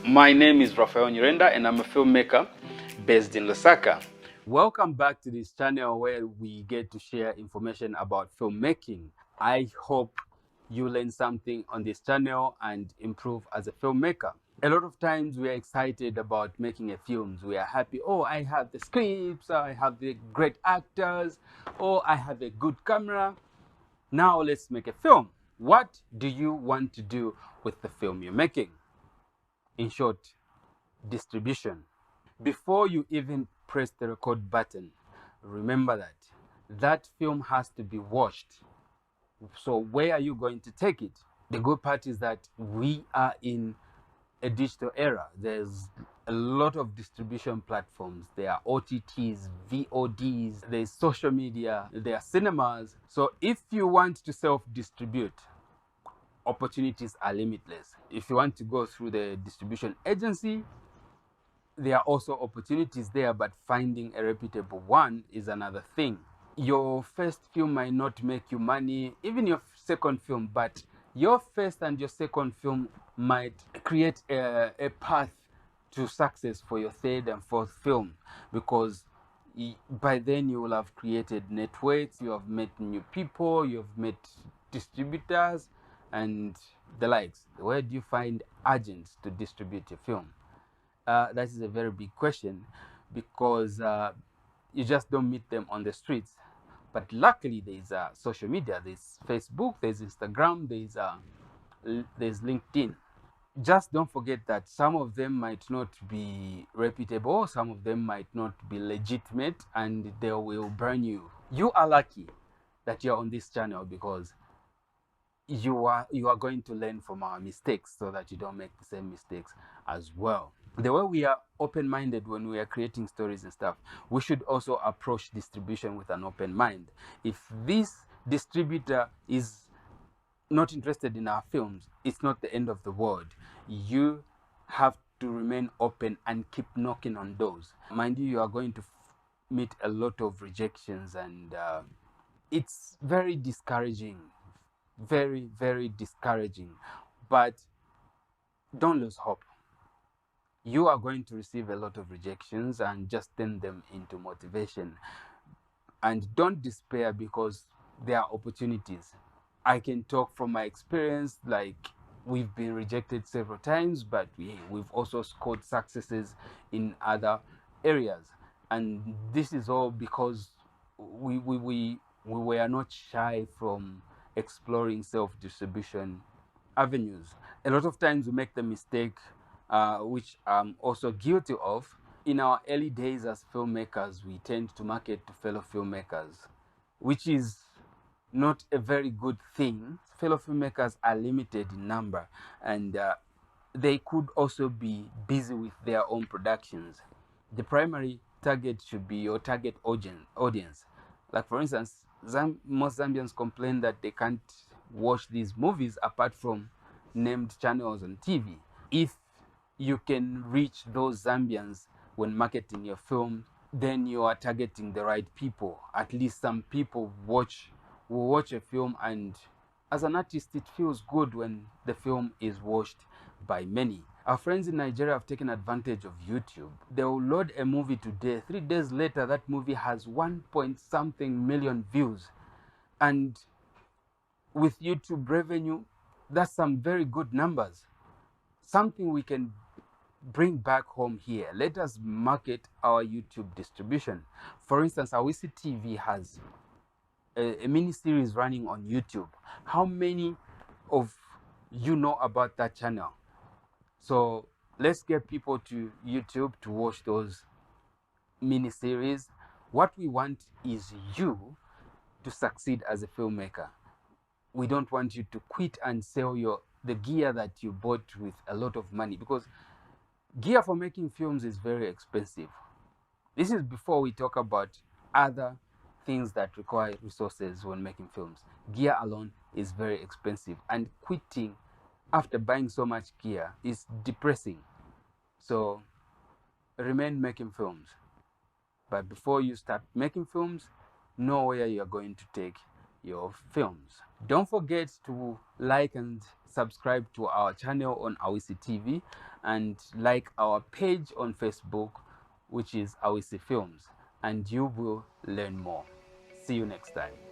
My name is Rafael Nyirenda and I'm a filmmaker based in Lusaka. Welcome back to this channel where we get to share information about filmmaking. I hope you learn something on this channel and improve as a filmmaker. A lot of times we are excited about making a film. We are happy, oh, I have the scripts, I have the great actors, oh, I have a good camera. Now let's make a film. What do you want to do with the film you're making? In short, distribution. Before you even press the record button, remember that film has to be watched. So where are you going to take it? The good part is that we are in a digital era. There's a lot of distribution platforms. There are OTTs, VODs, there's social media, there are cinemas. So if you want to self-distribute, opportunities are limitless. If you want to go through the distribution agency, there are also opportunities there, but finding a reputable one is another thing. Your first film might not make you money, even your second film, but your first and your second film might create a path to success for your third and fourth film, because by then you will have created networks, you have met new people, you have met distributors and the likes. Where do you find agents to distribute your film? That is a very big question, because you just don't meet them on the streets. But luckily, there's social media. There's Facebook, there's Instagram, there's LinkedIn. Just don't forget that some of them might not be reputable, some of them might not be legitimate, and they will burn you. You are lucky that you're on this channel, because you are going to learn from our mistakes so that you don't make the same mistakes as well. The way we are open-minded when we are creating stories and stuff, we should also approach distribution with an open mind. If this distributor is not interested in our films, it's not the end of the world. You have to remain open and keep knocking on doors. Mind you are going to meet a lot of rejections, and it's very discouraging, very, very discouraging. But don't lose hope. You are going to receive a lot of rejections, and just turn them into motivation. And don't despair, because there are opportunities. I can talk from my experience, like we've been rejected several times, but we've also scored successes in other areas. And this is all because we were not shy from exploring self-distribution avenues. A lot of times we make the mistake, which I'm also guilty of. In our early days as filmmakers, we tend to market to fellow filmmakers, which is not a very good thing. Fellow filmmakers are limited in number, and they could also be busy with their own productions. The primary target should be your target audience. Like, for instance, most Zambians complain that they can't watch these movies apart from named channels on TV. If you can reach those Zambians when marketing your film, then you are targeting the right people. At least some people will watch a film, and as an artist, it feels good when the film is watched by many. Our friends in Nigeria have taken advantage of YouTube. They will load a movie today. 3 days later, that movie has 1 point something million views. And with YouTube revenue, that's some very good numbers. Something we can bring back home here. Let us market our YouTube distribution. For instance, Awisi TV has a mini series running on YouTube. How many of you know about that channel? So let's get people to YouTube to watch those mini series. What we want is you to succeed as a filmmaker. We don't want you to quit and sell the gear that you bought with a lot of money, because gear for making films is very expensive. This is before we talk about other things that require resources when making films. Gear alone is very expensive, and quitting after buying so much gear is depressing. So remain making films. But before you start making films, know where you're going to take your films. Don't forget to like and subscribe to our channel on Awisi TV, and like our page on Facebook, which is Awisi Films, and you will learn more. See you next time.